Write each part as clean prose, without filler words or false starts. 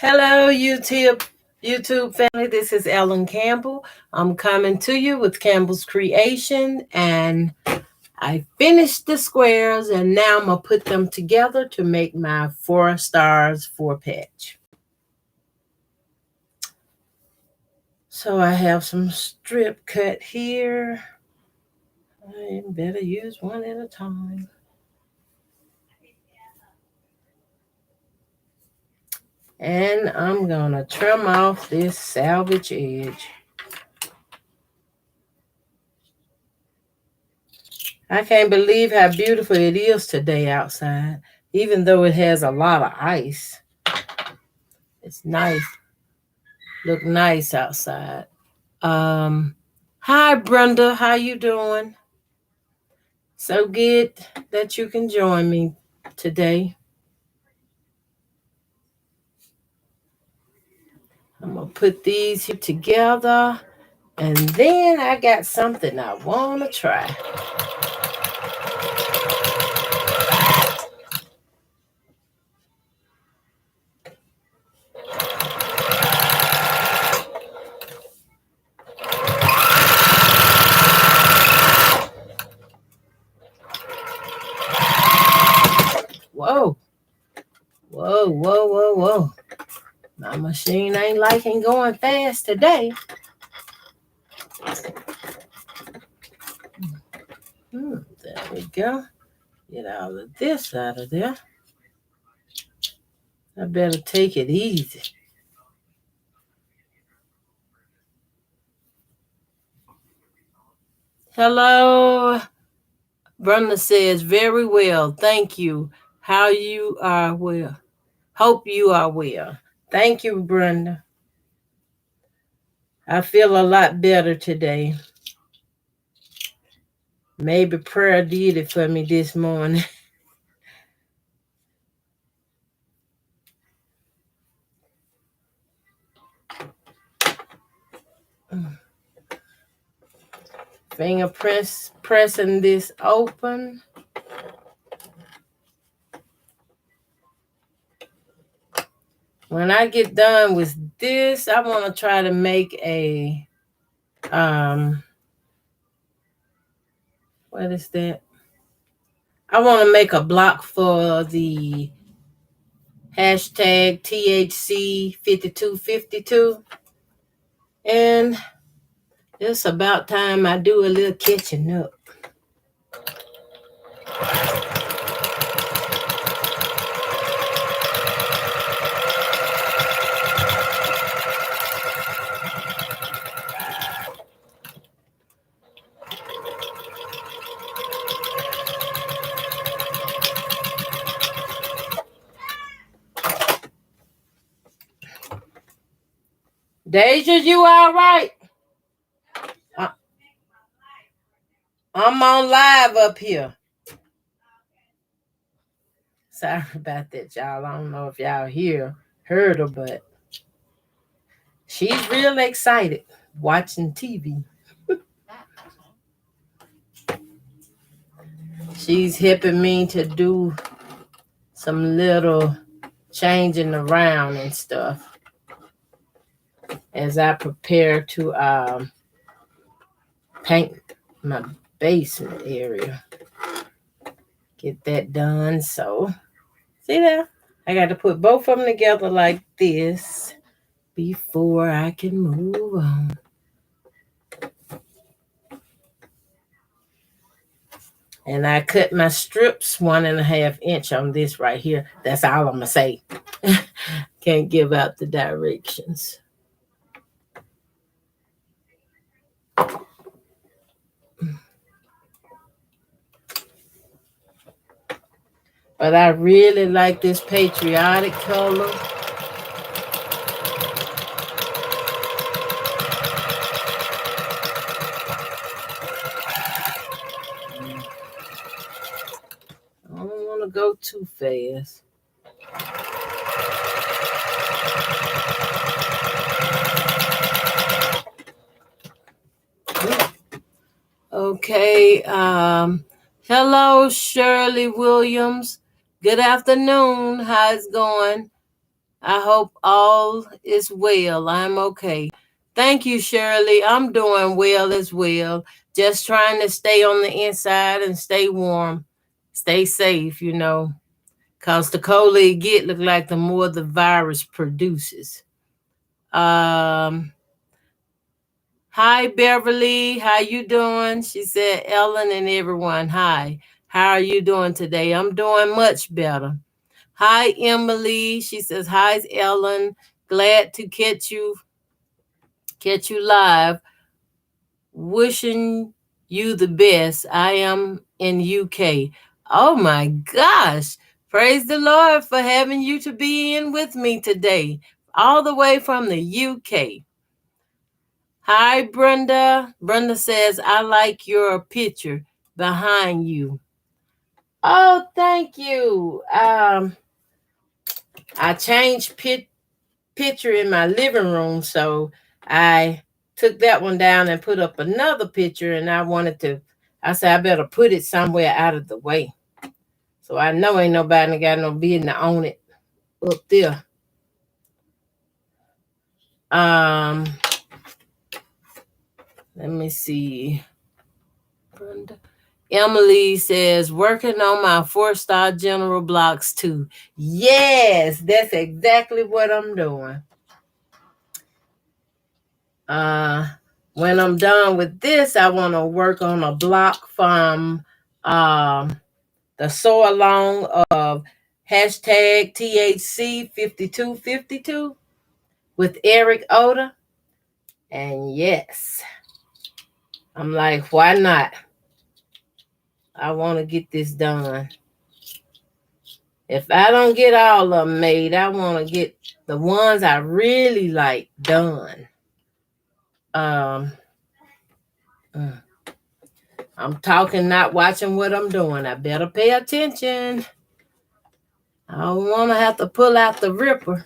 Hello, YouTube family. This is Ellen Campbell. I'm coming to you with Campbell's Creation, and I finished the squares, and now I'm gonna put them together to make my 4 stars 4 patch. So I have some strip cut here. I better use one at a time. And I'm gonna trim off this salvage edge. I can't believe how beautiful it is today outside, even though it has a lot of ice. It's nice. Look nice outside. Hi Brenda, how you doing? So good that you can join me today. I'm gonna put these here together, and then I got something I wanna try. Whoa. Whoa, whoa, whoa, whoa. My machine ain't liking going fast today. There we go. Get all of this out of there. I better take it easy. Hello. Brenda says, very well. Thank you. How you are well. Hope you are well. Thank you, Brenda. I feel a lot better today. Maybe prayer did it for me this morning. Fingerprints pressing this open. When I get done with this, I want to try to make a what is that? I want to make a block for the hashtag THC5252. And it's about time I do a little catching up. Deja, you all right? I'm on live up here. Sorry about that, y'all. I don't know if y'all heard her, but she's real excited watching TV. She's helping me to do some little changing around and stuff as I prepare to paint my basement area. Get that done. So, see there? I got to put both of them together like this before I can move on. And I cut my strips 1.5 inch on this right here. That's all I'm going to say. Can't give out the directions. But I really like this patriotic color. I don't want to go too fast. Okay. Hello, Shirley Williams. Good afternoon. How's it going? I hope all is well. I'm okay. Thank you, Shirley. I'm doing well as well. Just trying to stay on the inside and stay warm, stay safe, because the colder it get, look like the more the virus produces. Um, Hi, Beverly. How you doing? She said, Ellen and everyone, hi. How are you doing today? I'm doing much better. Hi, Emily. She says, hi, Ellen. Glad to catch you live. Wishing you the best. I am in UK. Oh my gosh. Praise the Lord for having you to be in with me today, all the way from the UK. Hi, Brenda. Brenda says, I like your picture behind you. Oh, thank you. I changed picture in my living room, so I took that one down and put up another picture, and I said, I better put it somewhere out of the way. So I know ain't nobody got no business on it up there. Um, Let me see. Brenda. Emily says, working on my 4-star general blocks too. Yes, that's exactly what I'm doing. When I'm done with this, I want to work on a block from the Soar Along of hashtag THC 5252 with Eric Oda. And yes, I'm like, why not? I want to get this done. If I don't get all of them made, I want to get the ones I really like done. Um, I'm talking, not watching what I'm doing. I better pay attention. I don't want to have to pull out the ripper.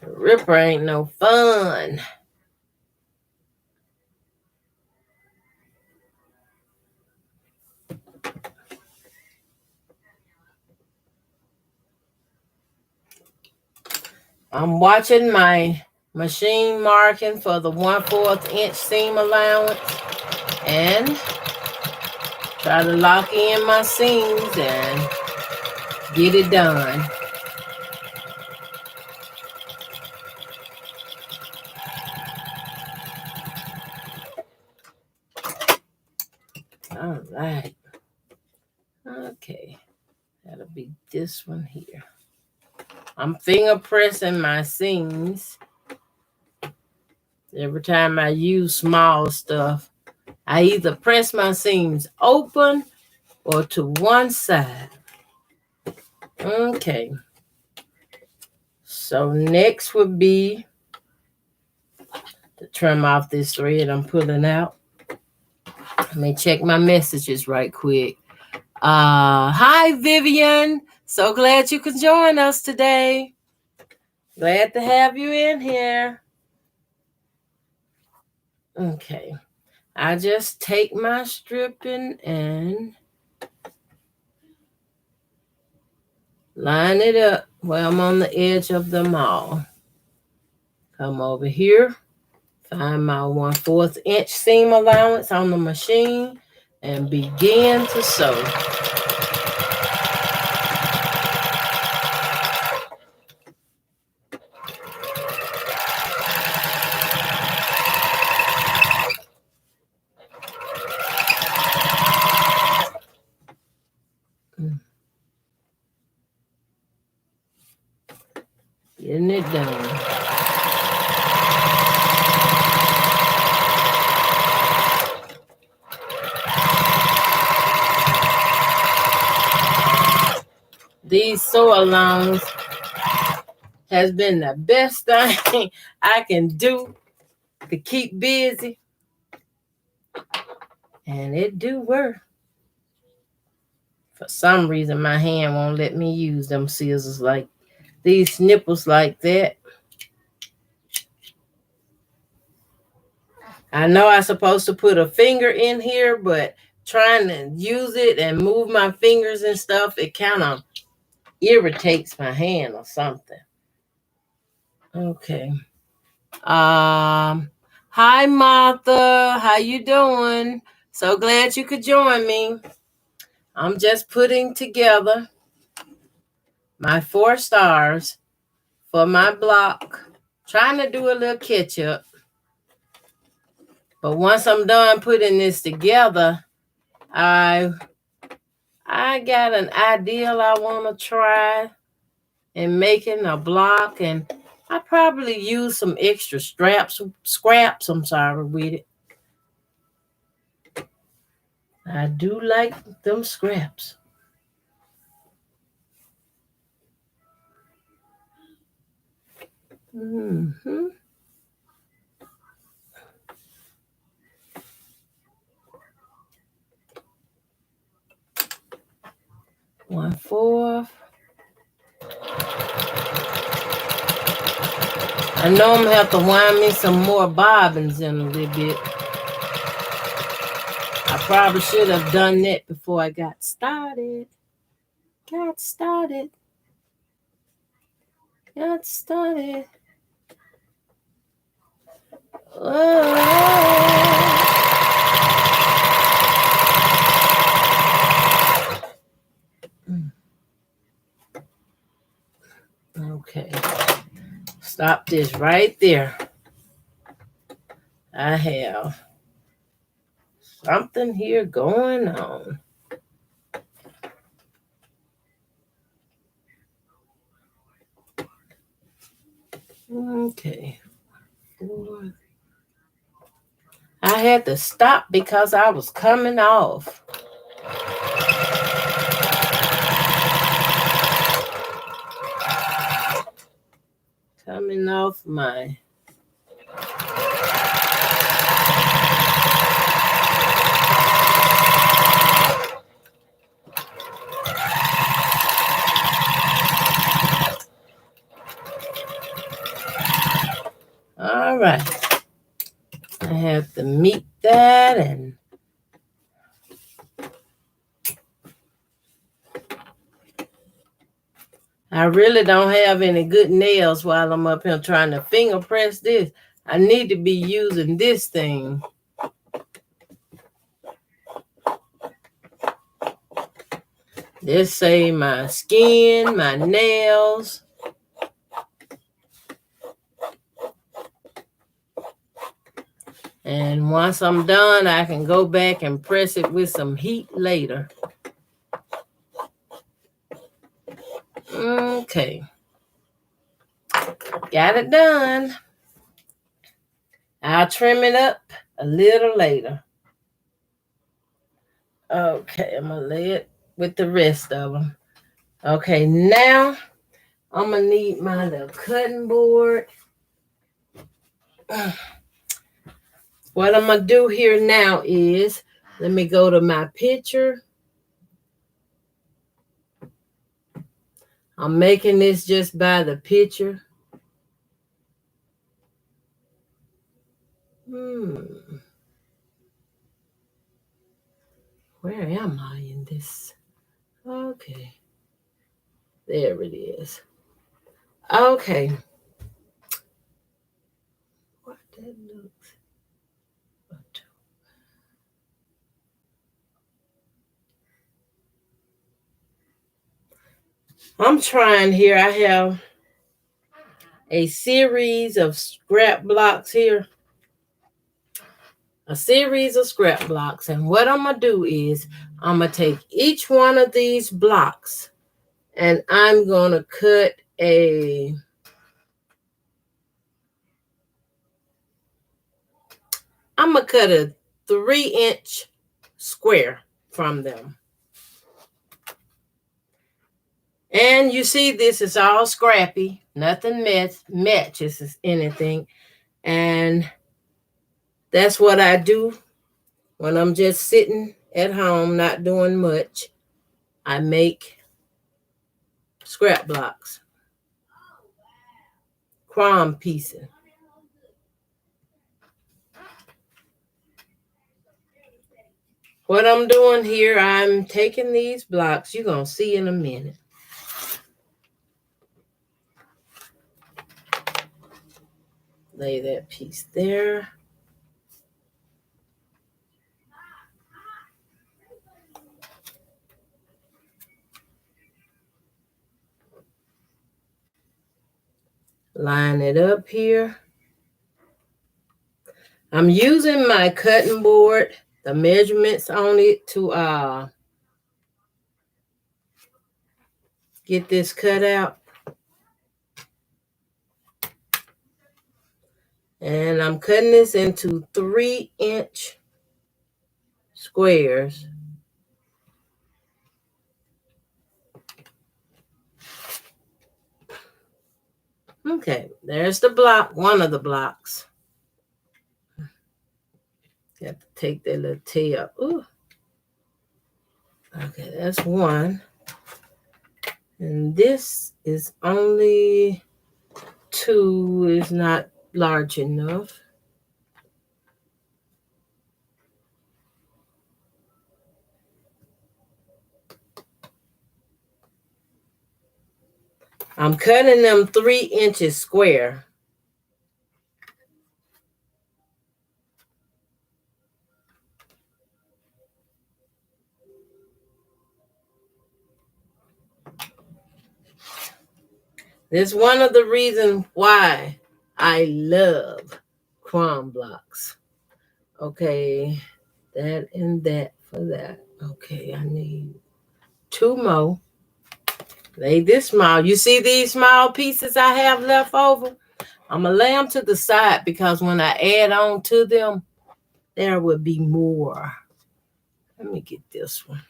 The ripper ain't no fun. I'm watching my machine marking for the 1/4 inch seam allowance and try to lock in my seams and get it done. All right. Okay. That'll be this one here. I'm finger pressing my seams. Every time I use small stuff, I either press my seams open or to one side. Okay. So next would be to trim off this thread I'm pulling out. Let me check my messages right quick. Hi, Vivian. So glad you could join us today. Glad to have you in here. Okay. I just take my stripping and line it up where I'm on the edge of them all. Come over here, find my 1/4 inch seam allowance on the machine, and begin to sew. Getting it done. These sew-alongs has been the best thing I can do to keep busy. And it do work. For some reason, my hand won't let me use them scissors like these nipples like that. I know I'm supposed to put a finger in here, but trying to use it and move my fingers and stuff, it kind of irritates my hand or something. Okay. Hi Martha, how you doing? So glad you could join me. I'm just putting together my 4 stars for my block. Trying to do a little catch up. But once I'm done putting this together, I got an ideal I want to try in making a block, and I probably use some extra scraps, with it. I do like them scraps. Mm-hmm. One fourth. I know I'm gonna have to wind me some more bobbins in a little bit. I probably should have done that before I got started. Got started. Oh. Okay. Stop this right there. I have something here going on. Okay. I had to stop because I was coming off. Coming off my. All right. I have to meet that, and I really don't have any good nails while I'm up here trying to finger press this. I need to be using this thing. This save my skin, my nails. And once I'm done, I can go back and press it with some heat later. Okay. Got it done. I'll trim it up a little later. Okay, I'm going to lay it with the rest of them. Okay, now I'm going to need my little cutting board. What I'm going to do here now is, let me go to my picture. I'm making this just by the picture. Where am I in this? Okay. There it is. Okay. What that looks. I'm trying here. I have a series of scrap blocks here. A series of scrap blocks. And what I'm going to do is I'm going to take each one of these blocks and I'm going to cut a 3-inch square from them. And you see, this is all scrappy. Nothing matches anything. And that's what I do when I'm just sitting at home, not doing much. I make scrap blocks, crumb pieces. What I'm doing here, I'm taking these blocks. You're going to see in a minute. Lay that piece there. Line it up here. I'm using my cutting board, the measurements on it to get this cut out. And I'm cutting this into 3-inch squares. Okay, there's the block, one of the blocks. You have to take that little tail. Ooh. Okay, that's one. And this is only 2, is not large enough. I'm cutting them 3 inches square. That's one of the reasons why I love crumb blocks. Okay, that and that for that. Okay, I need 2 more. Lay this small. You see these small pieces I have left over? I'm going to lay them to the side because when I add on to them, there will be more. Let me get this one.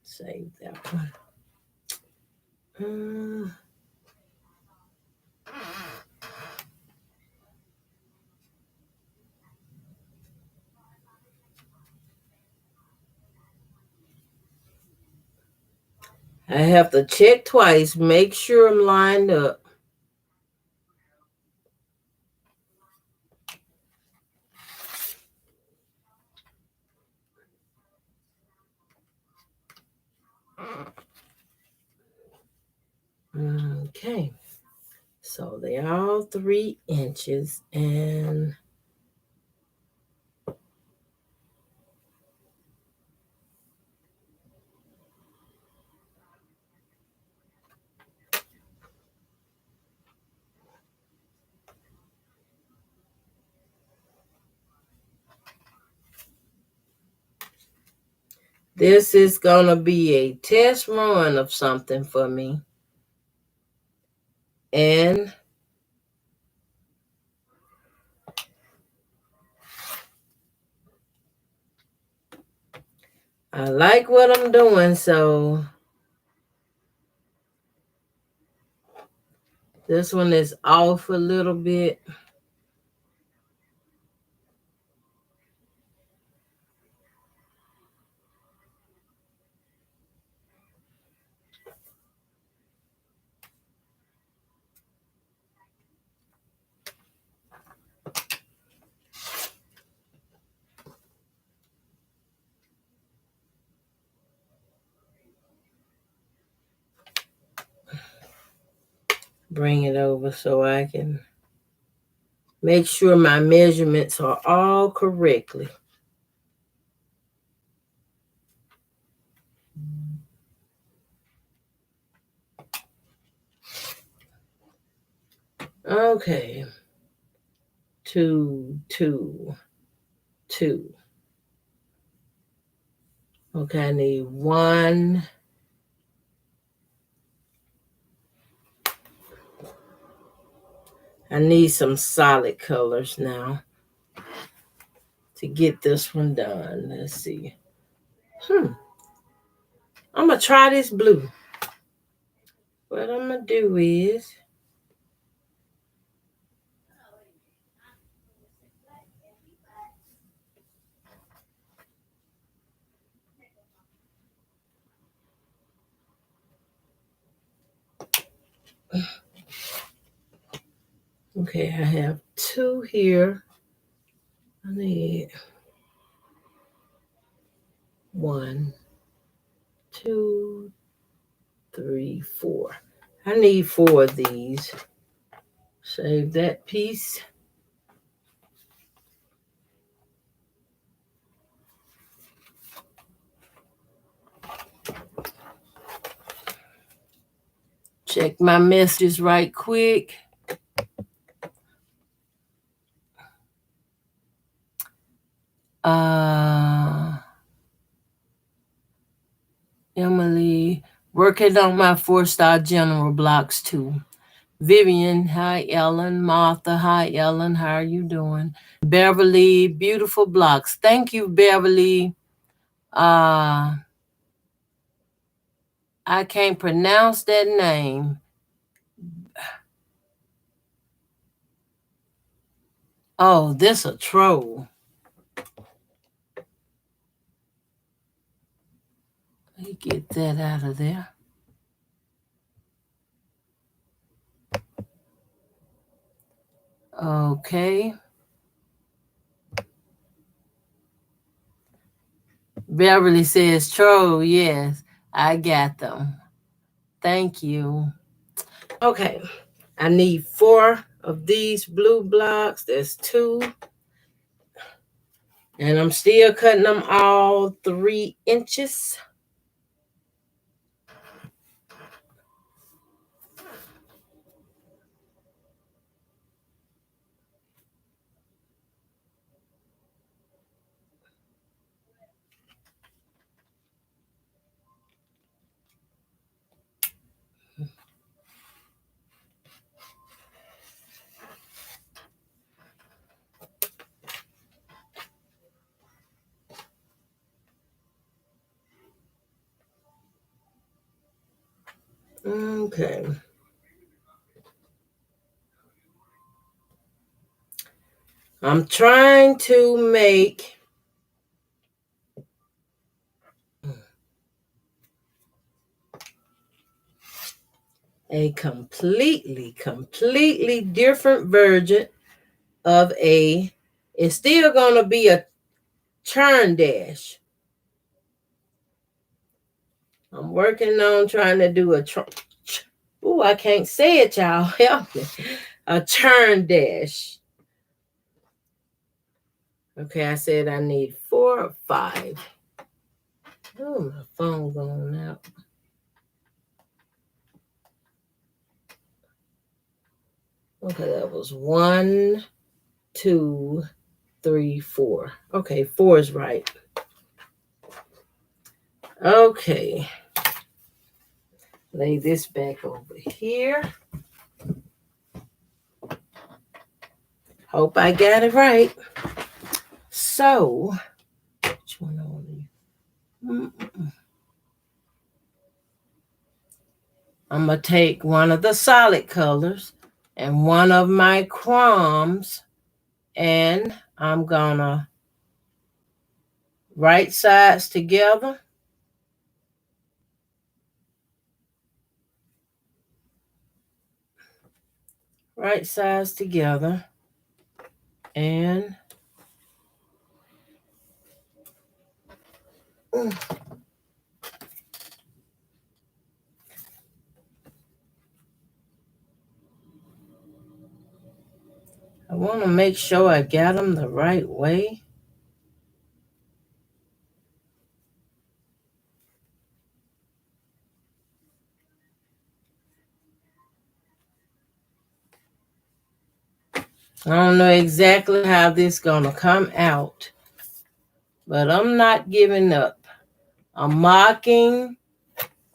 Save that one. I have to check twice, make sure I'm lined up. Okay, so they're all 3 inches, and this is going to be a test run of something for me. And I like what I'm doing, so this one is off a little bit. Bring it over so I can make sure my measurements are all correctly. Okay. 2, 2, 2. Okay, I need 1. I need some solid colors now to get this one done. Let's see. I'm going to try this blue. What I'm going to do is okay, I have 2 here. I need 1, 2, 3, 4. I need 4 of these. Save that piece. Check my messages right quick. Emily, working on my 4-star general blocks too. Vivian, hi Ellen. Martha, hi Ellen. How are you doing? Beverly, beautiful blocks. Thank you, Beverly. I can't pronounce that name. Oh, this a troll. Let me get that out of there. Okay. Beverly says troll. Yes, I got them. Thank you. Okay. I need 4 of these blue blocks. There's 2. And I'm still cutting them all 3 inches. Okay. I'm trying to make a completely different version of it's still going to be a turn dash. I'm working on trying to do I can't say it, y'all. Help me. A turn dash. Okay, I said I need 4 or 5. Oh, my phone going out. Okay, that was 1, 2, 3, 4. Okay, 4 is right. Okay. Lay this back over here. Hope I got it right. So, which one I want to I'm going to take one of the solid colors and one of my crumbs, and I'm going to right sides together. Right sides together. And I want to make sure I got them the right way. I don't know exactly how this is going to come out, but I'm not giving up. I'm marking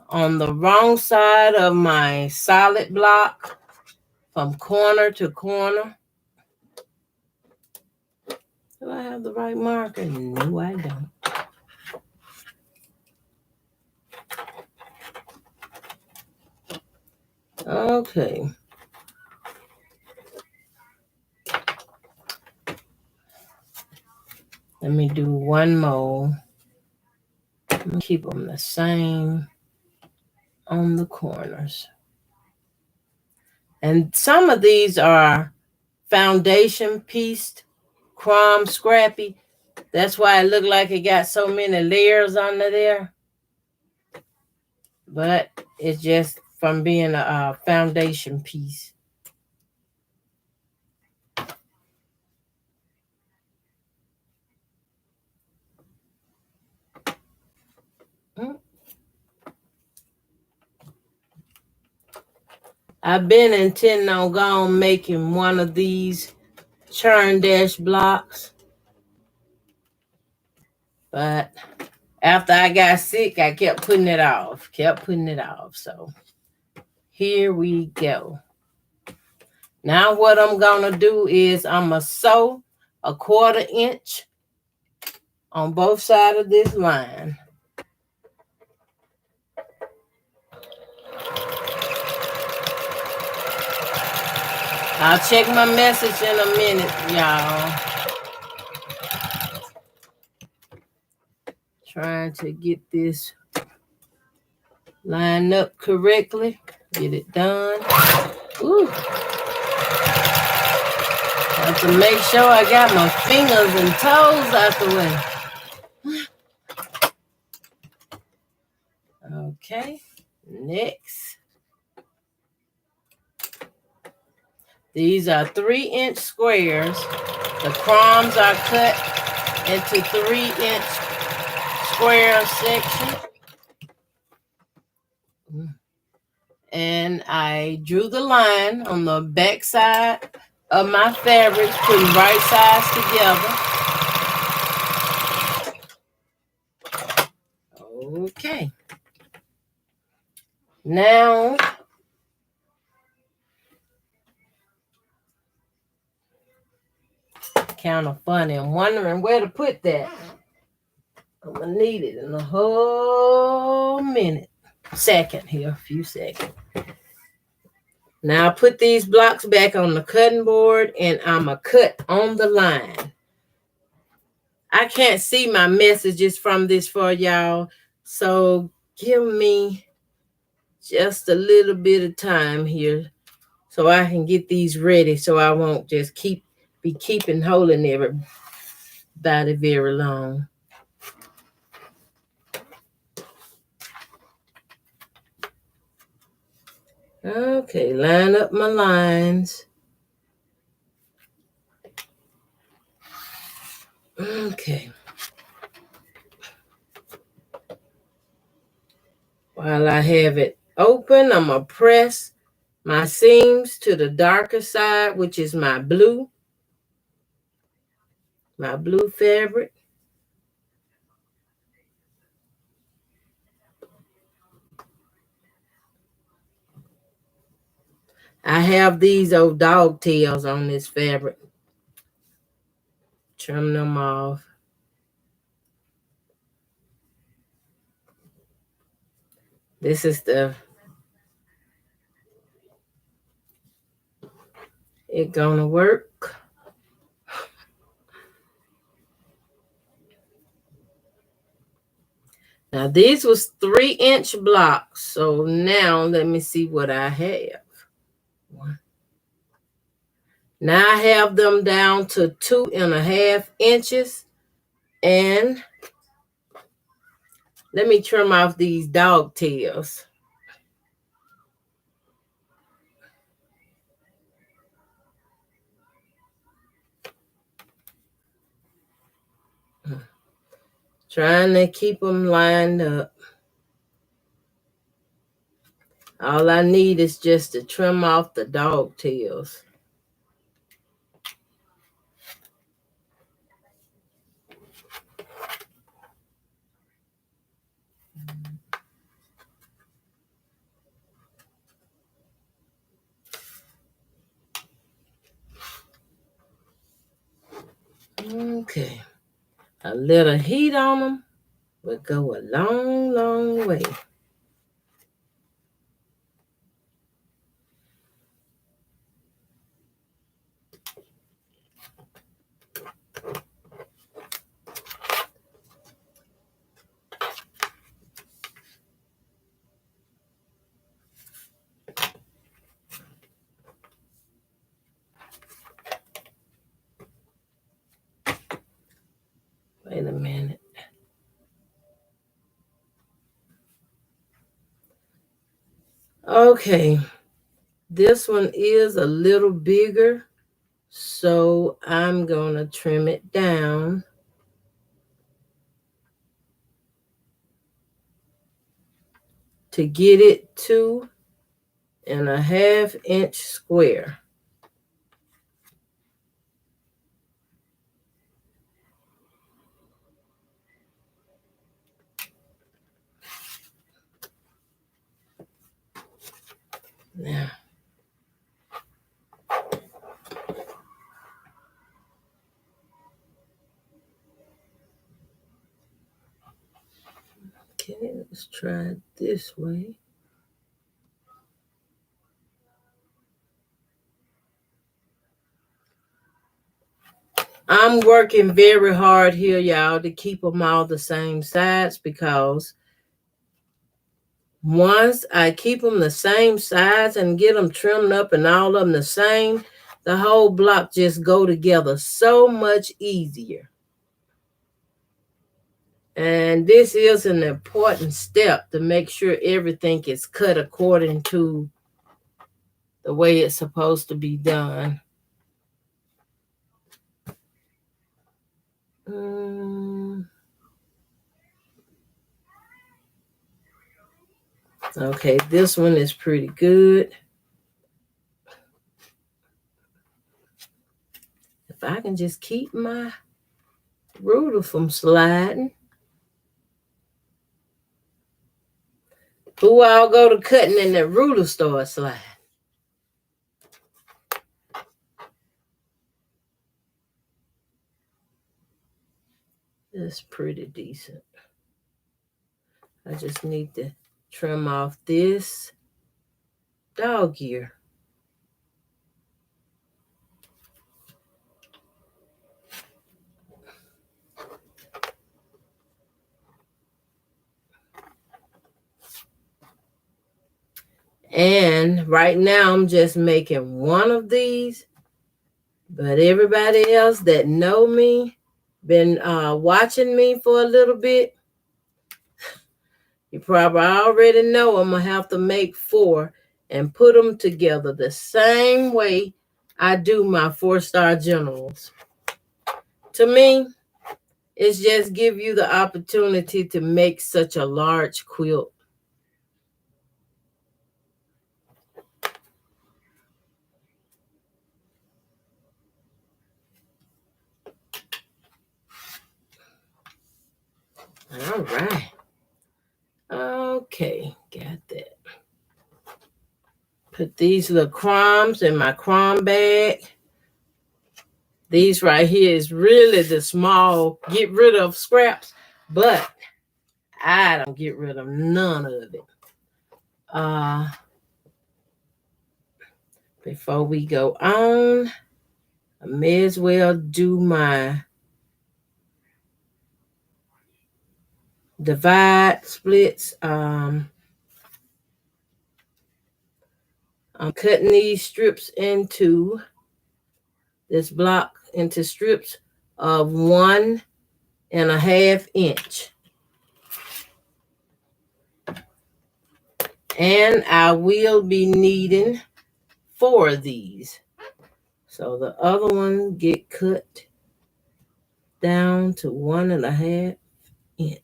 on the wrong side of my solid block from corner to corner. Do I have the right marker? No, I don't. Okay. Let me do one more. I'm going to keep them the same on the corners. And some of these are foundation pieced, crumb scrappy. That's why it looked like it got so many layers under there. But it's just from being a foundation piece. I've been intending on going making one of these churn dash blocks. But after I got sick, I kept putting it off. So here we go. Now what I'm going to do is I'm going to sew a 1/4 inch on both sides of this line. I'll check my message in a minute, y'all. Trying to get this lined up correctly. Get it done. Ooh. Have to make sure I got my fingers and toes out the way. Okay. Next. These are 3-inch squares. The crumbs are cut into 3-inch square sections. And I drew the line on the back side of my fabrics, putting right sides together. Okay. Now, kind of funny. I'm wondering where to put that. I'm going to need it in a whole second here, a few seconds. Now I put these blocks back on the cutting board and I'm going to cut on the line. I can't see my messages from this for y'all, so give me just a little bit of time here so I can get these ready so I won't just be keeping holding everybody very long. Okay, line up my lines. Okay. While I have it open, I'm going to press my seams to the darker side, which is my blue fabric. I have these old dog tails on this fabric. Trim them off. This is it gonna work. Now these was 3-inch blocks. So now let me see what I have. Now I have them down to 2.5 inches. And let me trim off these dog tails. Trying to keep them lined up. All I need is just to trim off the dog tails. Okay. A little heat on them would go a long, long way. Okay, this one is a little bigger, so I'm gonna trim it down to get it 2.5 inch square. Now, okay, let's try it this way. I'm working very hard here, y'all, to keep them all the same size, because once I keep them the same size and get them trimmed up and all of them the same, the whole block just go together so much easier. And this is an important step to make sure everything is cut according to the way it's supposed to be done. Okay, this one is pretty good. If I can just keep my ruler from sliding. Who all go to cutting and the ruler start sliding? That's pretty decent. I just need to trim off this dog ear. And right now I'm just making one of these, but everybody else that know me, been watching me for a little bit, you probably already know I'm gonna have to make 4 and put them together the same way I do my 4-star generals. To me, it's just give you the opportunity to make such a large quilt. All right. Okay, got that. Put these little crumbs in my crumb bag. These right here is really the small get rid of scraps, but I don't get rid of none of it. Before we go on, I may as well do my divide splits. I'm cutting these strips into this block into strips of 1.5 inch. And I will be needing 4 of these. So the other one get cut down to 1.5 inch.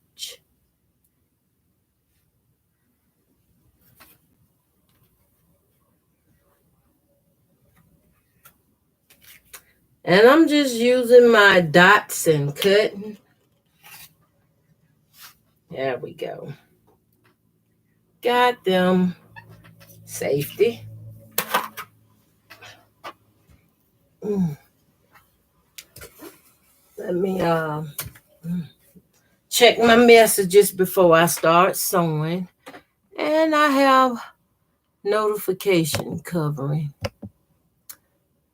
And I'm just using my dots and cutting. There we go. Got them. Safety. Let me check my messages before I start sewing. And I have notification covering.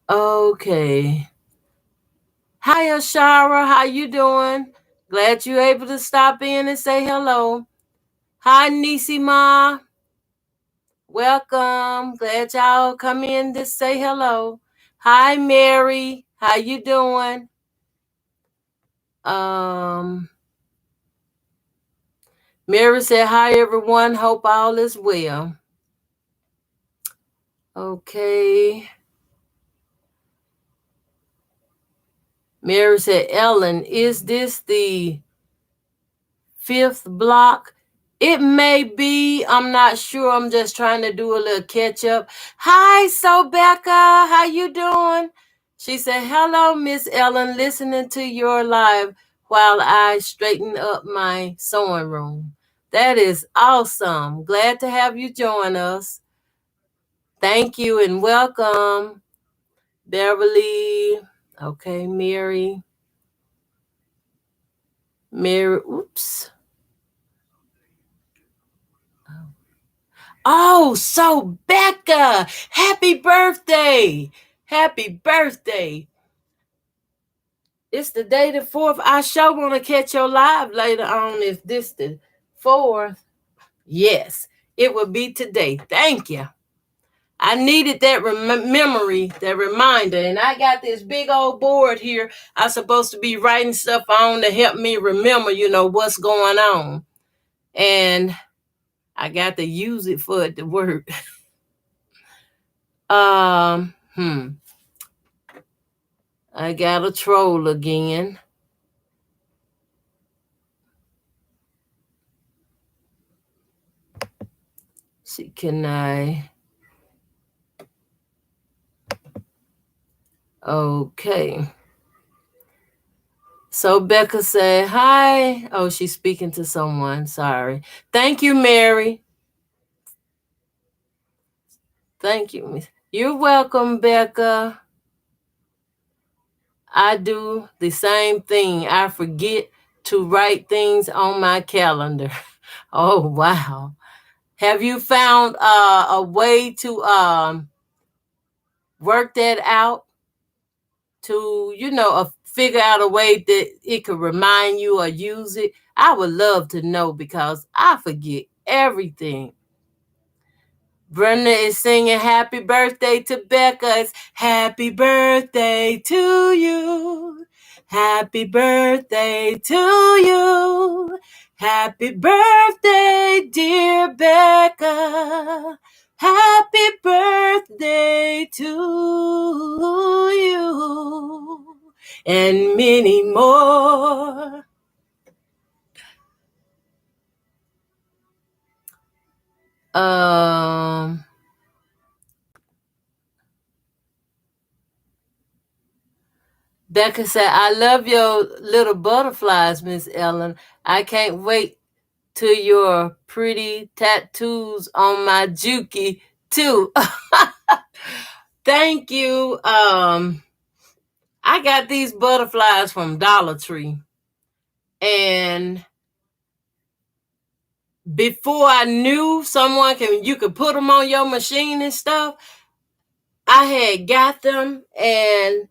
Okay. Hi, Ashara. How you doing? Glad you're able to stop in and say hello. Hi, Nisima. Welcome. Glad y'all come in to say hello. Hi, Mary. How you doing? Mary said, hi, everyone. Hope all is well. Okay. Mary said, Ellen, is this the fifth block? It may be. I'm not sure. I'm just trying to do a little catch up. Hi, so Becca. How you doing? She said, hello, Miss Ellen, listening to your live while I straighten up my sewing room. That is awesome. Glad to have you join us. Thank you and welcome. Beverly. Okay, Mary. Oops. Oh, so Becca, happy birthday. Happy birthday. It's the day the 4th. I sure want to catch your live later on if this the 4th. Yes, it will be today. Thank you. I needed that memory, that reminder. And I got this big old board here I'm supposed to be writing stuff on to help me remember, what's going on. And I got to use it for it to work. I got a troll again. See, can I? Okay. So Becca said, hi. Oh, she's speaking to someone. Sorry. Thank you, Mary. Thank you. You're welcome, Becca. I do the same thing. I forget to write things on my calendar. Oh, wow. Have you found a way to work that out? To, figure out a way that it could remind you or use it? I would love to know because I forget everything. Brenda is singing happy birthday to Becca. It's happy birthday to you. Happy birthday to you. Happy birthday, dear Becca. Happy birthday to you. And many more. Becca said, I love your little butterflies, Miss Ellen. I can't wait till your pretty tattoos on my Juki, too. Thank you. I got these butterflies from Dollar Tree. And before I knew you could put them on your machine and stuff, I had got them and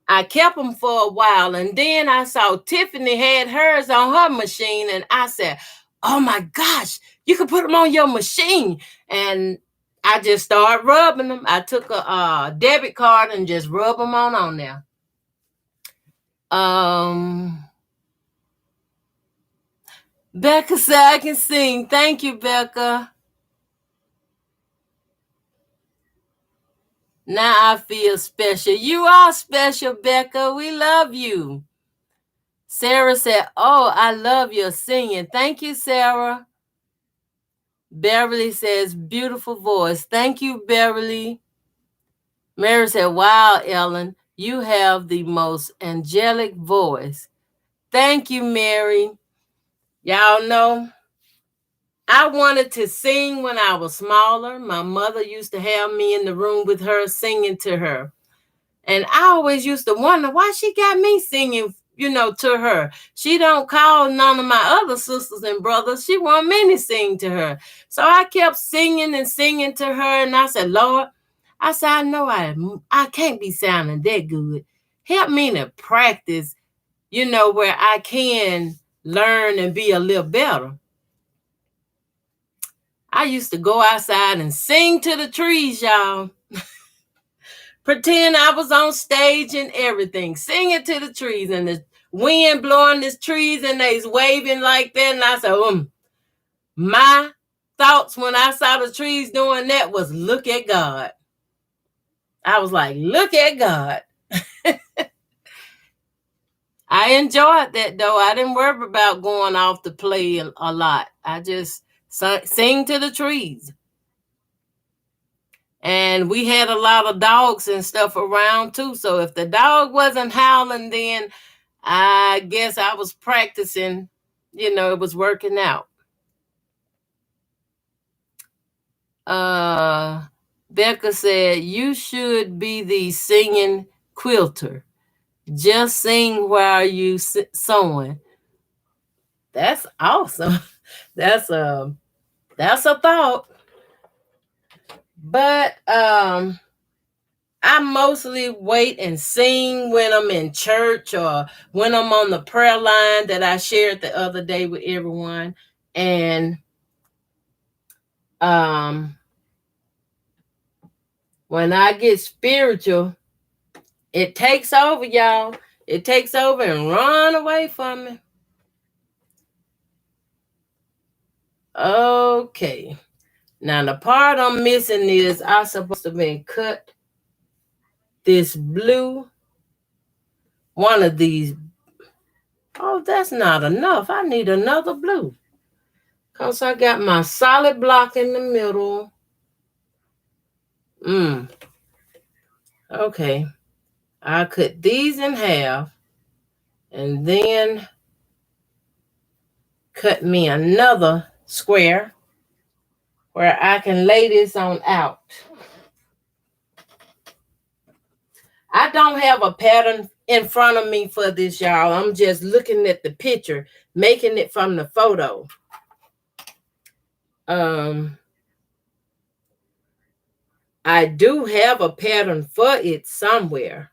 I kept them for a while, and then I saw Tiffany had hers on her machine, and I said, oh my gosh, you can put them on your machine. And I just started rubbing them. I took a debit card and just rub them on there. Becca said I can sing. Thank you, Becca. Now I feel special. You are special, Becca. We love you. Sarah said, oh, I love your singing. Thank you, Sarah. Beverly says, beautiful voice. Thank you, Beverly. Mary said, wow, Ellen, you have the most angelic voice. Thank you, Mary. Y'all know, I wanted to sing when I was smaller. My mother used to have me in the room with her singing to her. And I always used to wonder why she got me singing, to her. She don't call none of my other sisters and brothers. She want me to sing to her. So I kept singing and singing to her. And I said, Lord, I know I can't be sounding that good. Help me to practice, where I can learn and be a little better. I used to go outside and sing to the trees, y'all. Pretend I was on stage and everything, singing to the trees, and the wind blowing the trees and they's waving like that. And I said, my thoughts when I saw the trees doing that was, look at God. I was like, look at God. I enjoyed that though. I didn't worry about going off to play a lot. I just sing to the trees. And we had a lot of dogs and stuff around too. So if the dog wasn't howling, then I guess I was practicing, it was working out. Becca said, you should be the singing quilter. Just sing while you sewing. That's awesome. That's a thought. But I mostly wait and sing when I'm in church or when I'm on the prayer line that I shared the other day with everyone. And when I get spiritual, it takes over, y'all. It takes over and run away from me. Okay. Now the part I'm missing is I'm supposed to be cut this blue, one of these. Oh, that's not enough. I need another blue. Because I got my solid block in the middle. Okay. I cut these in half and then cut me another square where I can lay this on out. I don't have a pattern in front of me for this, y'all. I'm just looking at the picture, making it from the photo. I do have a pattern for it somewhere.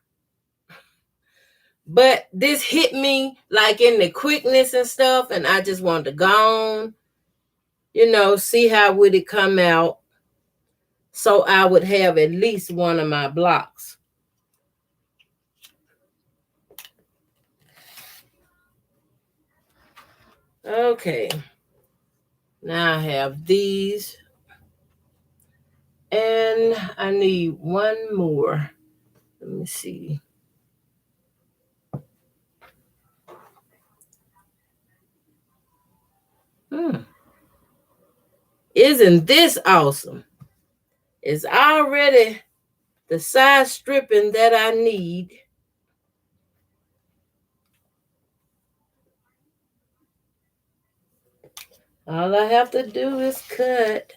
But this hit me like in the quickness and stuff, and I just wanted to go on, see how would it come out so I would have at least one of my blocks. Okay. Now I have these. And I need one more. Let me see. Isn't this awesome? It's already the size stripping that I need. All I have to do is cut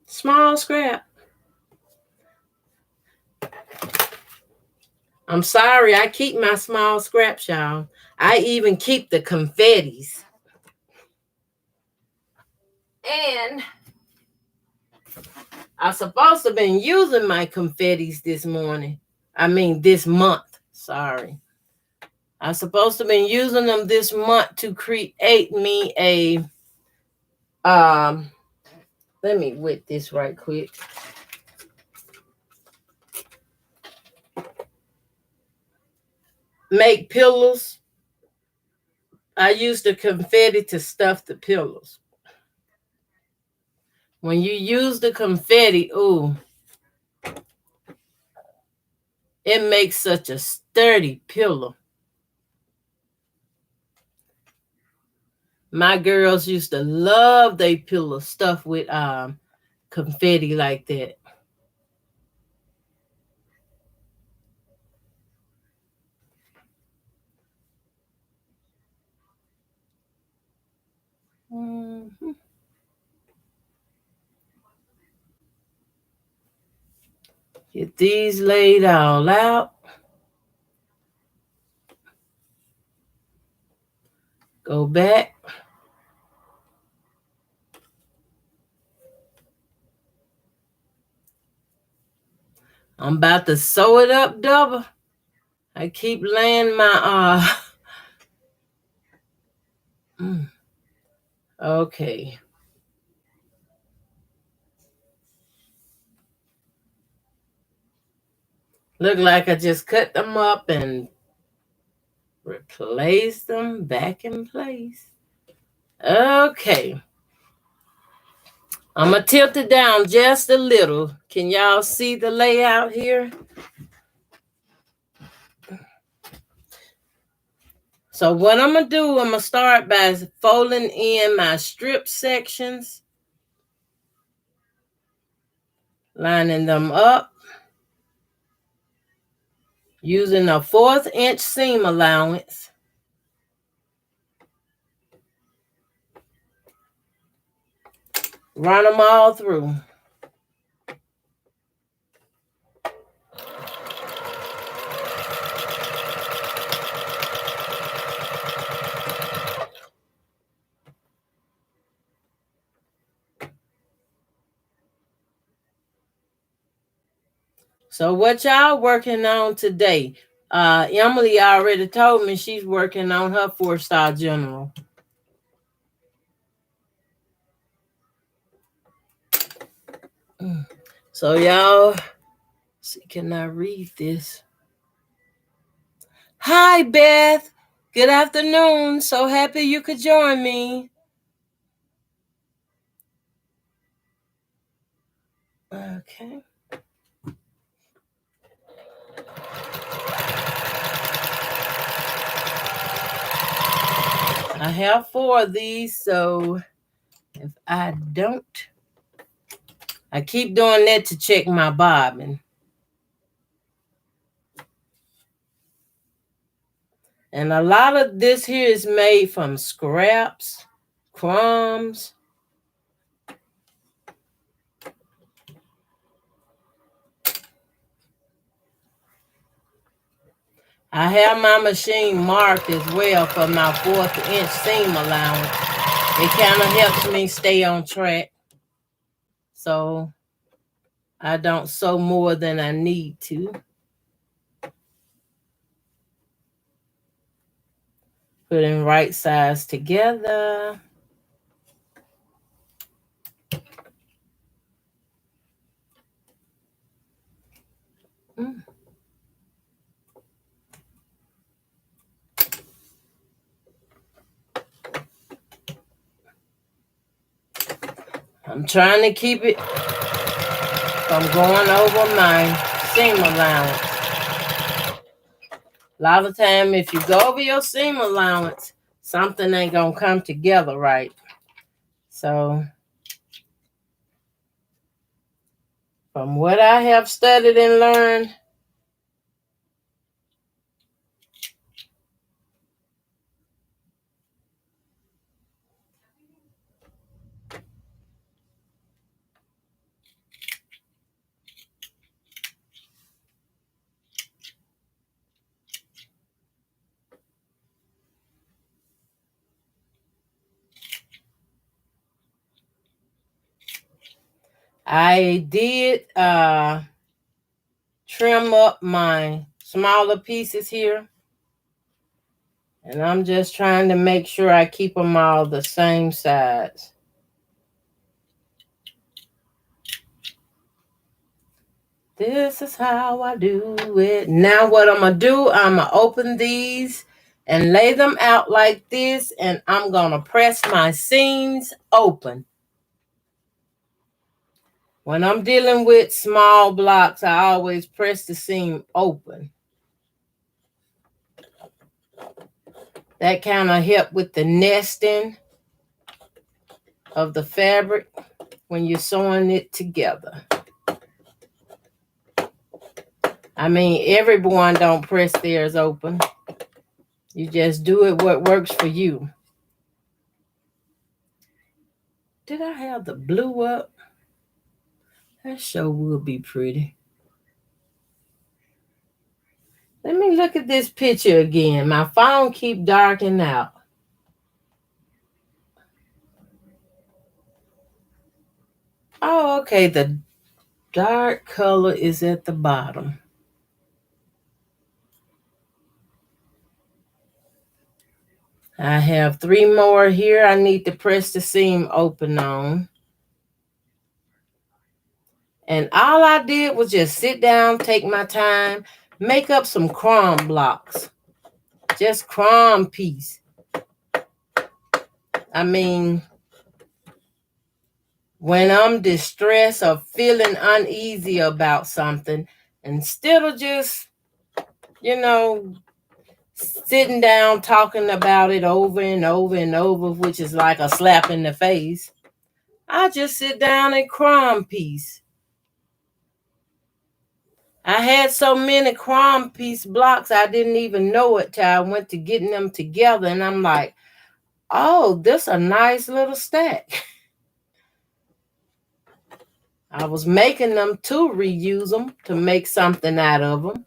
small scrap. I'm sorry, I keep my small scraps, y'all. I even keep the confettis. And I'm supposed to have been using my confettis this month. Sorry. I'm supposed to have been using them this month to create me a, let me wet this right quick. Make pillows. I use the confetti to stuff the pillows. When you use the confetti, it makes such a sturdy pillow. My girls used to love their pillow stuffed with confetti like that. Get these laid all out. Go back. I'm about to sew it up double. I keep laying my okay. Look like I just cut them up and replace them back in place. Okay. I'm going to tilt it down just a little. Can y'all see the layout here? So what I'm going to do, I'm going to start by folding in my strip sections, lining them up, using a 1/4 inch seam allowance. Run them all through. So what y'all working on today? Emily already told me she's working on her 4-star general. So y'all, see, can I read this? Hi, Beth. Good afternoon. So happy you could join me. Okay. I have 4 of these, so if I don't, I keep doing that to check my bobbin. And a lot of this here is made from scraps, crumbs. I have my machine marked as well for my 1/4 inch seam allowance. It kind of helps me stay on track, so I don't sew more than I need to. Putting right sides together. I'm trying to keep it from going over my seam allowance. A lot of time, if you go over your seam allowance, something ain't gonna come together right. So, from what I have studied and learned, I did trim up my smaller pieces here. And I'm just trying to make sure I keep them all the same size. This is how I do it. Now what I'm going to do, I'm going to open these and lay them out like this. And I'm going to press my seams open. When I'm dealing with small blocks, I always press the seam open. That kind of helps with the nesting of the fabric when you're sewing it together. I mean, everyone don't press theirs open. You just do it what works for you. Did I have the blue up? That sure will be pretty. Let me look at this picture again. My phone keep darkening out. Oh, okay. The dark color is at the bottom. I have 3 more here. I need to press the seam open on. And all I did was just sit down, take my time, make up some crumb blocks. Just crumb piece. I mean, when I'm distressed or feeling uneasy about something, instead of just, sitting down talking about it over and over and over, which is like a slap in the face, I just sit down and cry in peace. I had so many crumb piece blocks, I didn't even know it till I went to getting them together. And I'm like, oh, this a nice little stack. I was making them to reuse them, to make something out of them.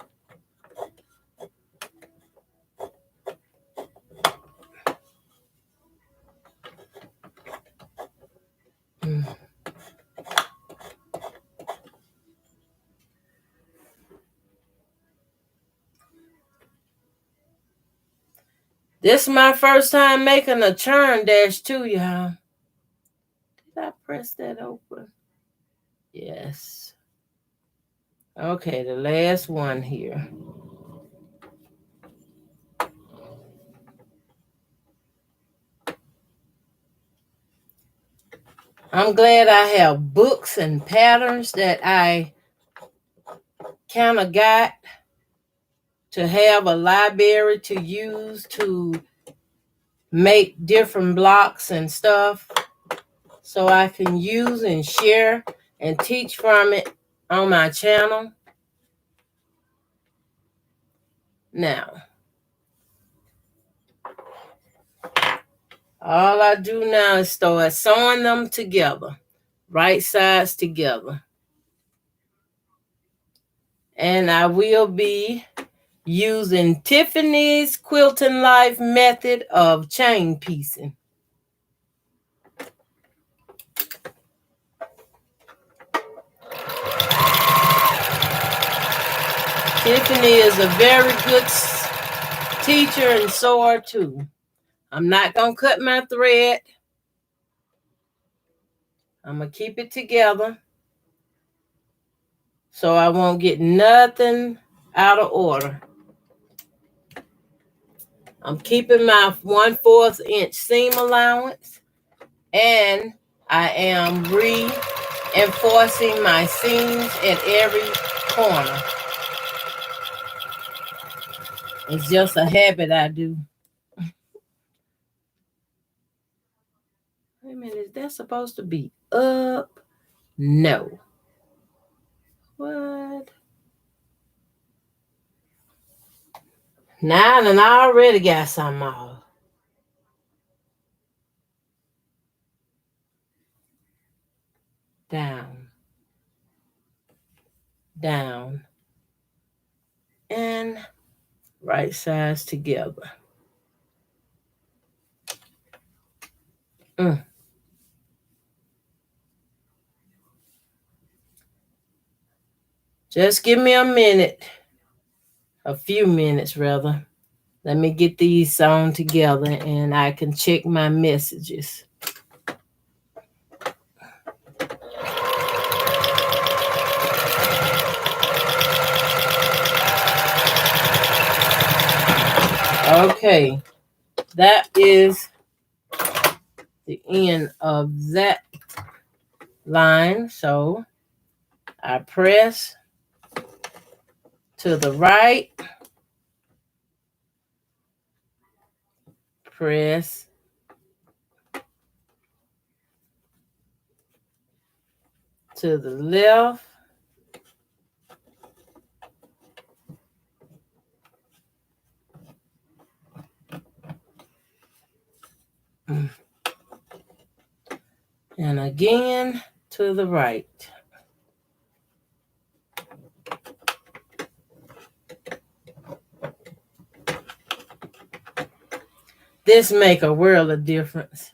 This is my first time making a churn dash too, y'all. Did I press that open? Yes. Okay, the last one here. I'm glad I have books and patterns that I kind of got to have a library to use to make different blocks and stuff so I can use and share and teach from it on my channel. Now, all I do now is start sewing them together, right sides together. And I will be using Tiffany's Quilting Life method of chain piecing. Tiffany is a very good teacher and sewer too. I'm not going to cut my thread. I'm going to keep it together so I won't get nothing out of order. I'm keeping my 1/4 inch seam allowance, and I am reinforcing my seams at every corner. It's just a habit I do. Wait a minute, is that supposed to be up? No. What? Now, and I already got some off. Down, down, and right sides together. Just give me a minute, a few minutes rather. Let me get these sewn together and I can check my messages. Okay, that is the end of that line. So I press to the right, press to the left, and again to the right. This make a world of difference.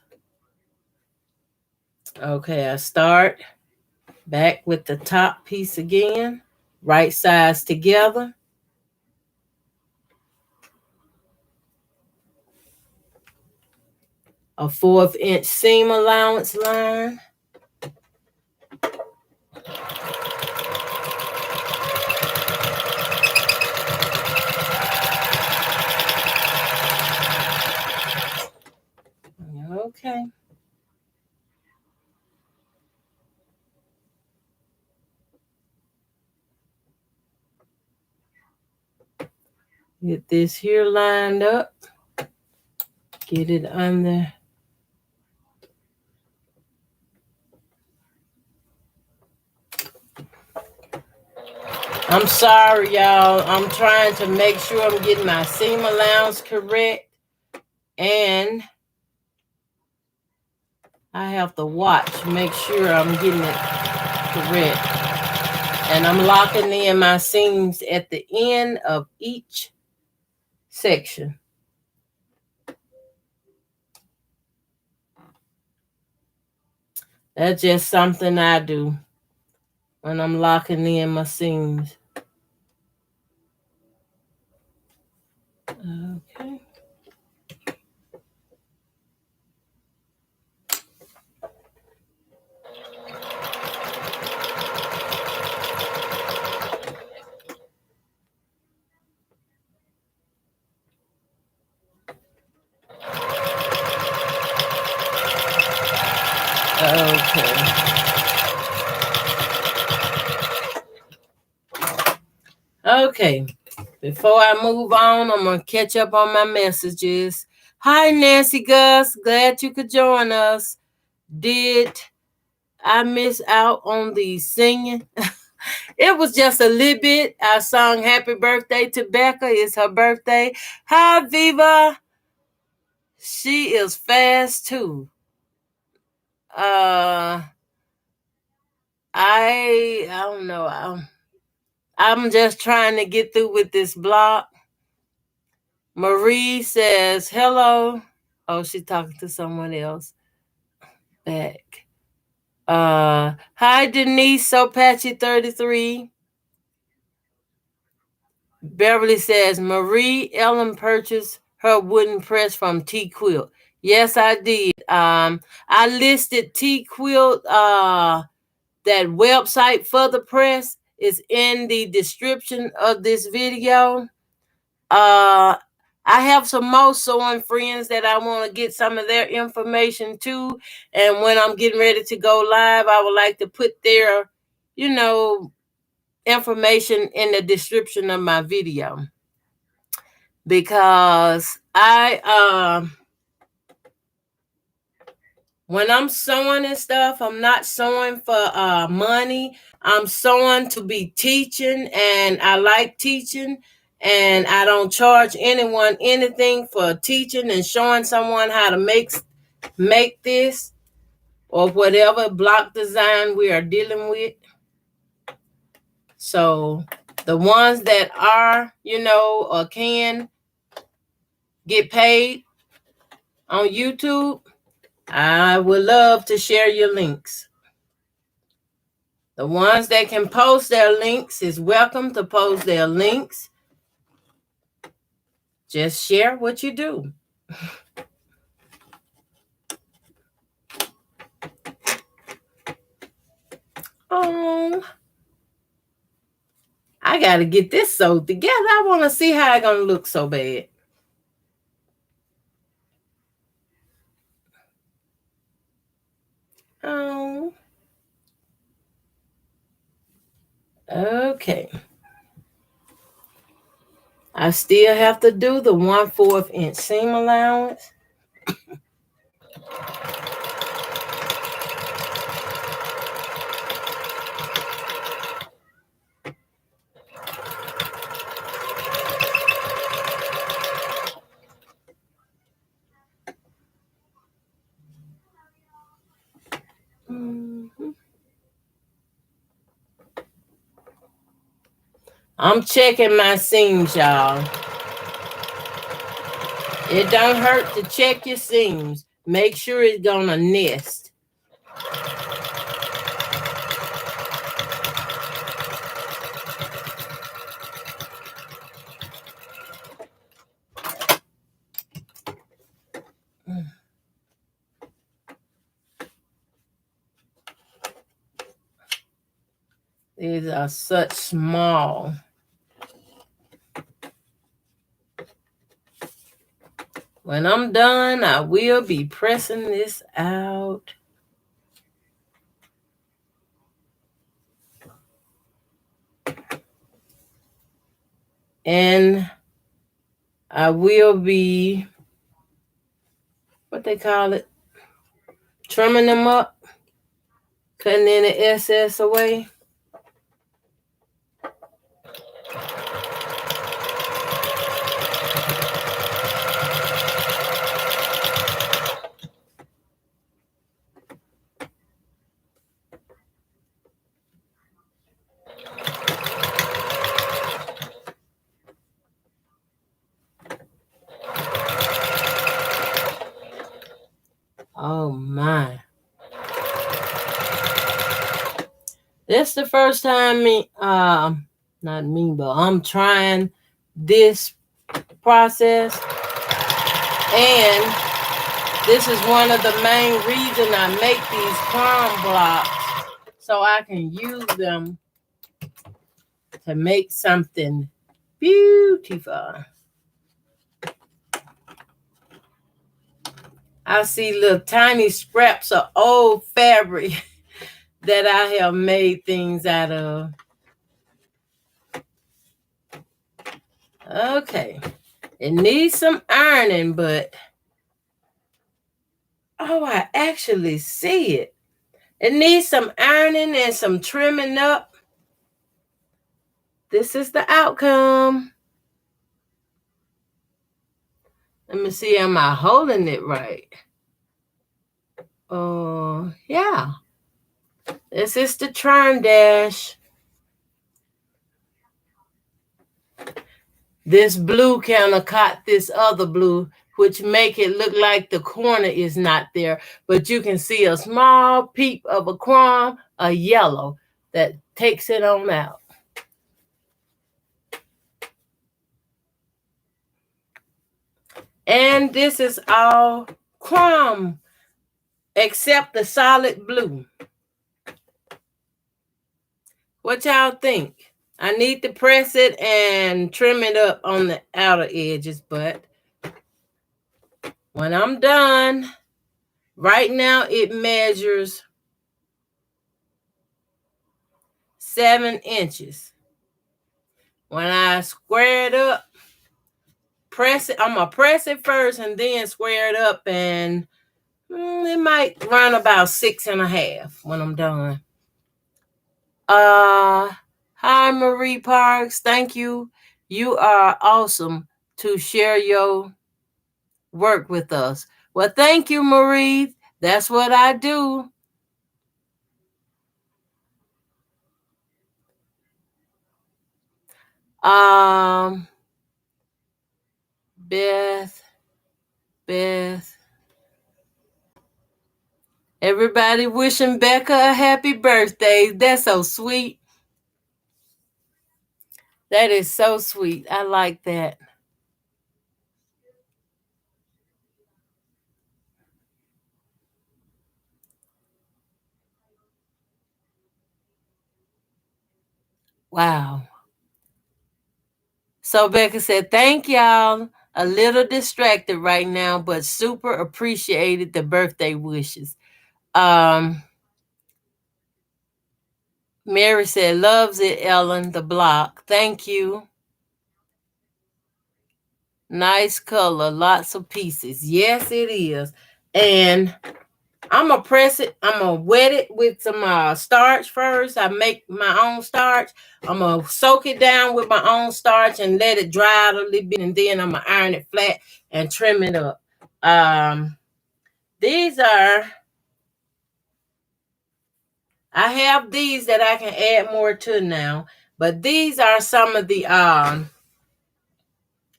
Okay, I start back with the top piece again, right sides together. A 1/4 inch seam allowance line. Okay. Get this here lined up. Get it under. I'm sorry, y'all. I'm trying to make sure I'm getting my seam allowance correct. And I have to watch, make sure I'm getting it correct. And I'm locking in my seams at the end of each section. That's just something I do when I'm locking in my seams. Okay. Okay. Okay. Before I move on, I'm going to catch up on my messages. Hi, Nancy Gus. Glad you could join us. Did I miss out on the singing? It was just a little bit. I sung happy birthday to Becca. It's her birthday. Hi, Viva. She is fast too. I don't know. I'm just trying to get through with this block. Marie says hello. Oh, she's talking to someone else. Back. Hi Denise Sopachi 33. Beverly says Marie Ellen purchased her wooden press from T Quilt. Yes, I did. I listed T Quilt that website for the press is in the description of this video. I have some more sewing friends that I want to get some of their information too. And when I'm getting ready to go live, I would like to put their, information in the description of my video. Because when I'm sewing and stuff, I'm not sewing for money. I'm sewing to be teaching, and I like teaching, and I don't charge anyone anything for teaching and showing someone how to make this or whatever block design we are dealing with. So the ones that are, or can get paid on YouTube, I would love to share your links. The ones that can post their links is welcome to post their links. Just share what you do. Oh, I got to get this sewed together. I want to see how it's going to look so bad. Oh. Okay. I still have to do the 1/4 inch seam allowance. I'm checking my seams, y'all. It don't hurt to check your seams. Make sure it's gonna nest. These are such small. When I'm done, I will be pressing this out. And I will be, what they call it, trimming them up, cutting any excess away. Oh my. This the first time not me, but I'm trying this process. And this is one of the main reasons I make these crumb blocks, so I can use them to make something beautiful. I see little tiny scraps of old fabric that I have made things out of. Okay. It needs some ironing, but oh, I actually see it. It needs some ironing and some trimming up. This is the outcome. Let me see, am I holding it right? Oh, yeah. This is the turn dash. This blue kind of caught this other blue, which make it look like the corner is not there. But you can see a small peep of a crumb, a yellow, that takes it on out. And this is all crumb, except the solid blue. What y'all think? I need to press it and trim it up on the outer edges, but when I'm done, right now it measures 7 inches. When I square it up, press it, I'm gonna press it first and then square it up, and it might run about 6.5 when I'm done. Hi Marie Parks, thank you. You are awesome to share your work with us. Well, thank you, Marie. That's what I do. Beth. Everybody wishing Becca a happy birthday. That's so sweet. That is so sweet. I like that. Wow. So Becca said, thank y'all. A little distracted right now, but super appreciated the birthday wishes. Mary said, loves it, Ellen, the block. Thank you. Nice color, lots of pieces. Yes, it is. And I'm going to press it. I'm going to wet it with some starch first. I make my own starch. I'm going to soak it down with my own starch and let it dry out a little bit. And then I'm going to iron it flat and trim it up. These are, I have these that I can add more to now. But these are some of the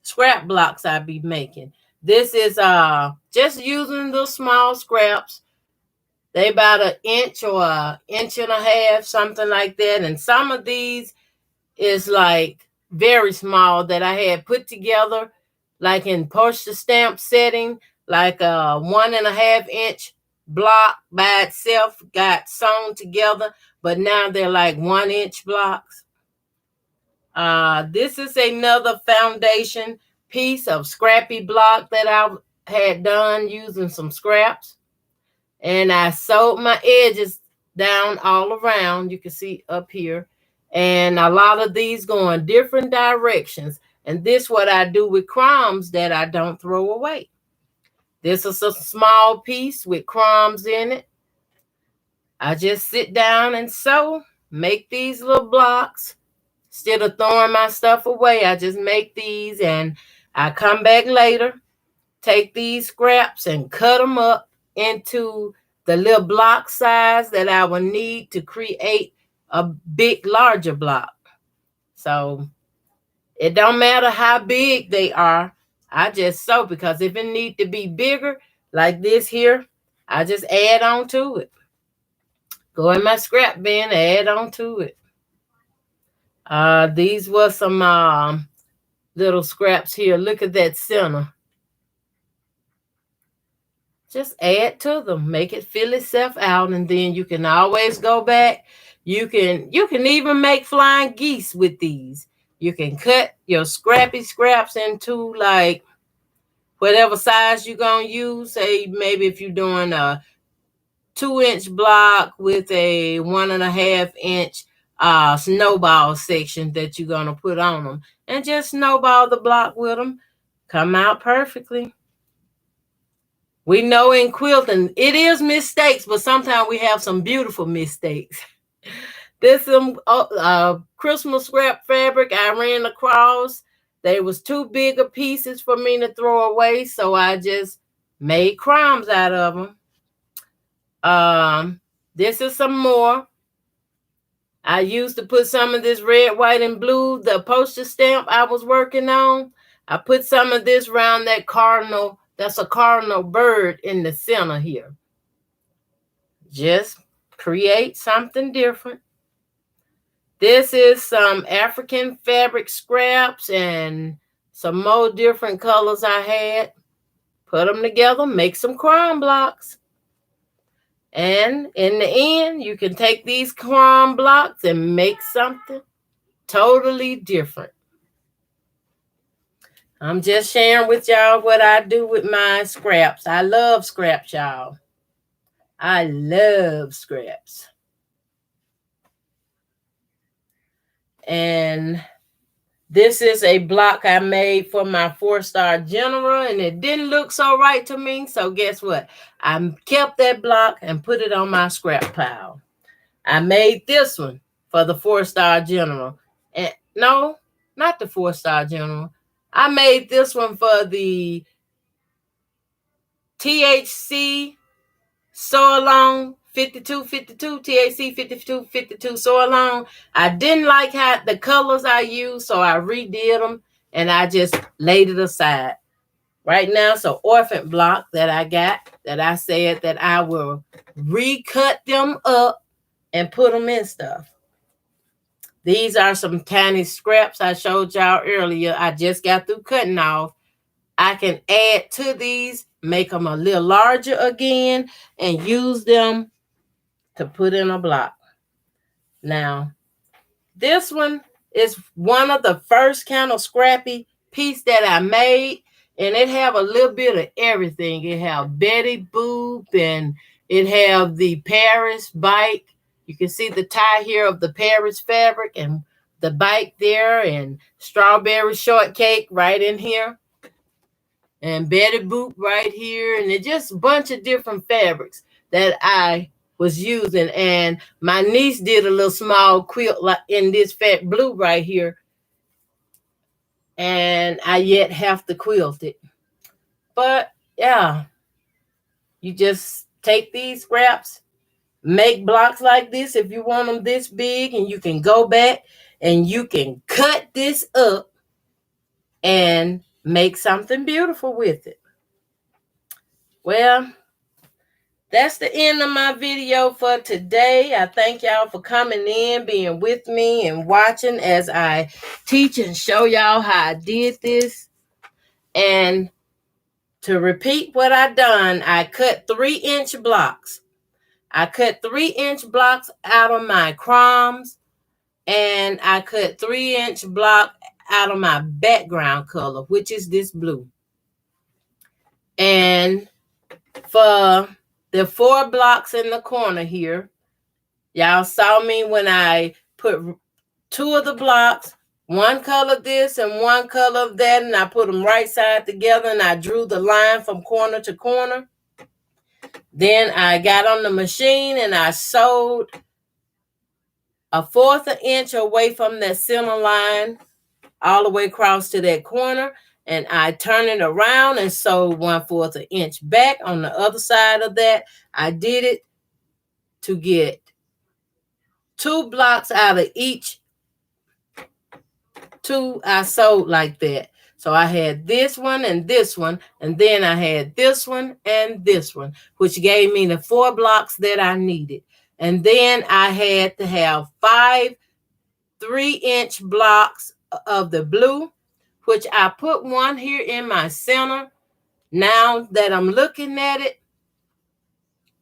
scrap blocks I be making. This is just using the small scraps. They about 1 inch or 1.5 inches, something like that. And some of these is like very small that I had put together, like in postage stamp setting, like a 1.5 inch block by itself got sewn together, but now they're like 1 inch blocks. This is another foundation piece of scrappy block that had done using some scraps, and I sewed my edges down all around. You can see up here, and a lot of these go in different directions. And this what I do with crumbs that I don't throw away. This is a small piece with crumbs in it. I just sit down and sew, make these little blocks. Instead of throwing my stuff away, I just make these, and I come back later, take these scraps and cut them up into the little block size that I will need to create a big, larger block. So it don't matter how big they are. I just sew, because if it need to be bigger, like this here, I just add on to it. Go in my scrap bin, add on to it. These were some little scraps here. Look at that center. Just add to them, make it fill itself out, and then you can always go back. You can even make flying geese with these. You can cut your scrappy scraps into like whatever size you're gonna use. Say maybe if you're doing a 2-inch block with a 1.5-inch snowball section that you're gonna put on them, and just snowball the block with them. Come out perfectly. We know in quilting, it is mistakes, but sometimes we have some beautiful mistakes. This some Christmas scrap fabric I ran across. They was too big of pieces for me to throw away, so I just made crumbs out of them. This is some more. I used to put some of this red, white, and blue, the postage stamp I was working on. I put some of this around that cardinal. That's a cardinal bird in the center here. Just create something different. This is some African fabric scraps and some more different colors I had. Put them together, make some crumb blocks. And in the end, you can take these crumb blocks and make something totally different. I'm just sharing with y'all what I do with my scraps. I love scraps, y'all. I love scraps. And this is a block I made for my 4-star general, and it didn't look so right to me. So guess what? I kept that block and put it on my scrap pile. I made this one for the 4-star general. And no, not the 4-star general. I made this one for the THC Sew Along 5252, THC 5252 Sew Along. I didn't like how the colors I used, so I redid them and I just laid it aside. Right now, it's an orphan block that I got that I said that I will recut them up and put them in stuff. These are some tiny scraps I showed y'all earlier. I just got through cutting off. I can add to these, make them a little larger again, and use them to put in a block. Now, this one is one of the first kind of scrappy piece that I made, and it have a little bit of everything. It have Betty Boop, and it have the Paris bike. You can see the tie here of the Paris fabric and the bike there, and strawberry shortcake right in here, and Betty Boop right here, and it's just a bunch of different fabrics that I was using. And my niece did a little small quilt like in this fat blue right here, and I yet have to quilt it. But yeah, you just take these scraps, make blocks like this if you want them this big, and you can go back and you can cut this up and make something beautiful with it. Well, that's the end of my video for today. I thank y'all for coming in, being with me, and watching as I teach and show y'all how I did this. And to repeat what I done, I cut 3-inch blocks. I cut 3-inch blocks out of my crumbs, and I cut 3-inch block out of my background color, which is this blue. And for the 4 blocks in the corner here, y'all saw me when I put 2 of the blocks, one color this and one color of that, and I put them right side together, and I drew the line from corner to corner. Then I got on the machine and I sewed a 1/4 inch away from that center line all the way across to that corner, and I turned it around and sewed 1/4 inch back on the other side of that. I did it to get 2 blocks out of each 2 I sewed like that. So I had this one, and then I had this one and this one, which gave me the 4 blocks that I needed. And then I had to have 5 3-inch blocks of the blue, which I put one here in my center. Now that I'm looking at it,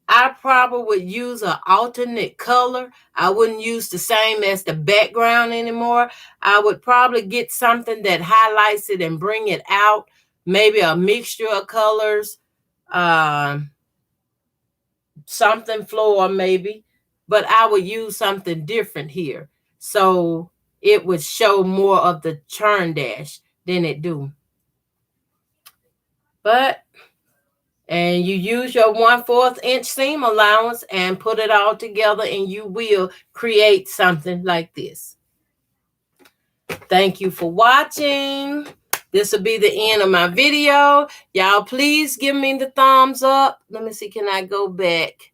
I probably would use an alternate color. I wouldn't use the same as the background anymore. I would probably get something that highlights it and bring it out. Maybe a mixture of colors, something floral maybe. But I would use something different here. So it would show more of the churn dash than it do. And you use your 1/4 inch seam allowance and put it all together, and you will create something like this. Thank you for watching. This will be the end of my video. Y'all, please give me the thumbs up. Let me see, can I go back?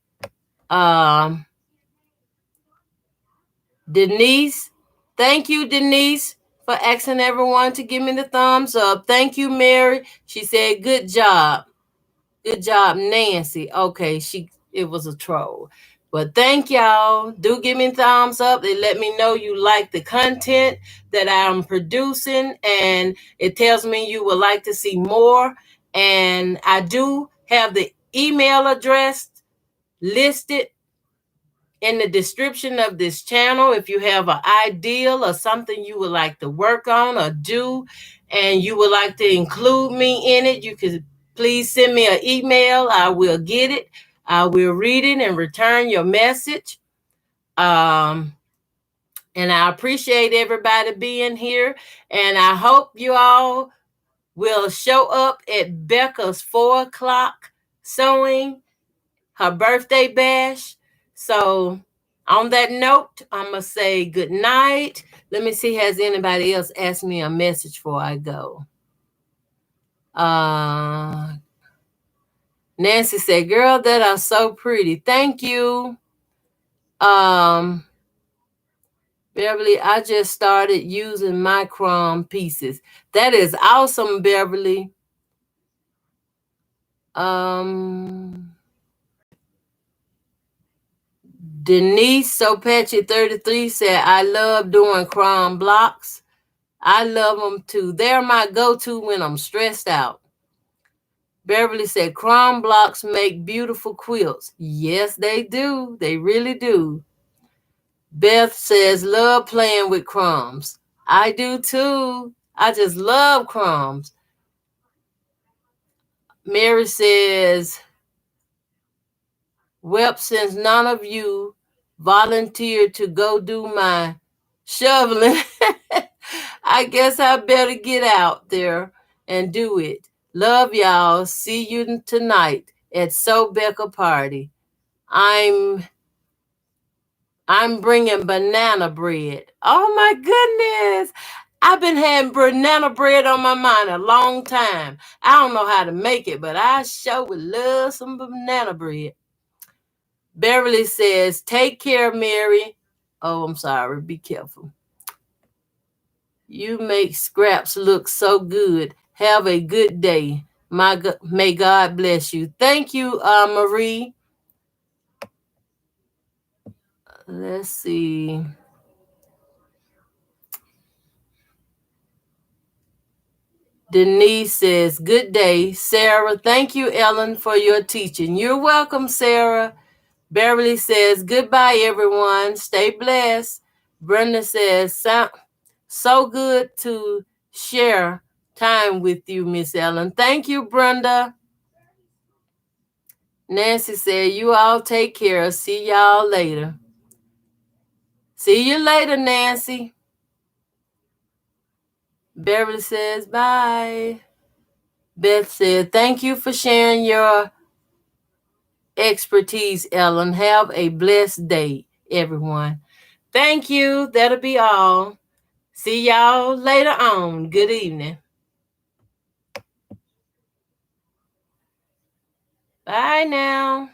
Denise, thank you, Denise, for asking everyone to give me the thumbs up. Thank you, Mary. She said, good job. Good job, Nancy. Okay, it was a troll. But thank y'all. Do give me thumbs up. They let me know you like the content that I'm producing, and it tells me you would like to see more. And I do have the email address listed in the description of this channel. If you have an ideal or something you would like to work on or do, and you would like to include me in it, you can please send me an email. I will get it. I will read it and return your message. And I appreciate everybody being here. And I hope you all will show up at Becca's 4 o'clock sewing, her birthday bash. So on that note, I'm going to say good night. Let me see, has anybody else asked me a message before I go? Nancy said, girl, that are so pretty. Thank you. Beverly, I just started using micron pieces. That is awesome, Beverly. Denise Sopatchy 33 said, I love doing cron blocks. I love them too. They're my go-to when I'm stressed out. Beverly said, cron blocks make beautiful quilts. Yes, they do. They really do. Beth says, love playing with crumbs. I do too. I just love crumbs. Mary says, well, since none of you volunteered to go do my shoveling, I guess I better get out there and do it. Love y'all. See you tonight at So Becca party. I'm bringing banana bread. Oh my goodness. I've been having banana bread on my mind a long time. I don't know how to make it, but I sure would love some banana bread. Beverly says, take care, Mary. Oh, I'm sorry. Be careful. You make scraps look so good. Have a good day. May God bless you. Thank you, Marie. Let's see. Denise says, good day, Sarah. Thank you, Ellen, for your teaching. You're welcome, Sarah. Beverly says, goodbye, everyone. Stay blessed. Brenda says, so good to share time with you, Miss Ellen. Thank you, Brenda. Nancy said, you all take care. See y'all later. See you later, Nancy. Beverly says, bye. Beth said, thank you for sharing your expertise, Ellen. Have a blessed day, everyone. Thank you. That'll be all. See y'all later on. Good evening. Bye now.